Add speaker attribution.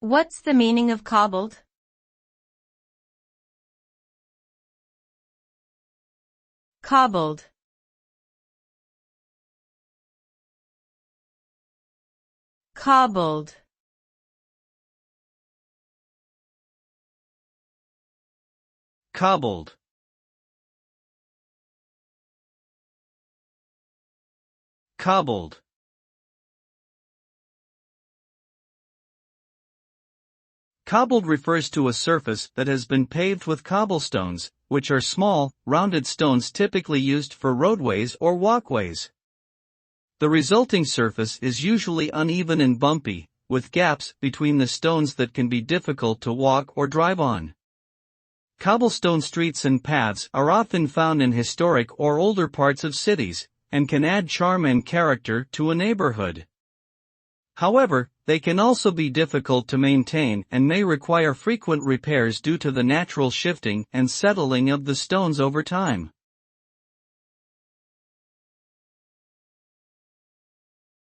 Speaker 1: What's the meaning of cobbled? Cobbled. Cobbled.
Speaker 2: Cobbled. Cobbled. Cobbled refers to a surface that has been paved with cobblestones, which are small, rounded stones typically used for roadways or walkways. The resulting surface is usually uneven and bumpy, with gaps between the stones that can be difficult to walk or drive on. Cobblestone streets and paths are often found in historic or older parts of cities, and can add charm and character to a neighborhood. However, they can also be difficult to maintain and may require frequent repairs due to the natural shifting and settling of the stones over time.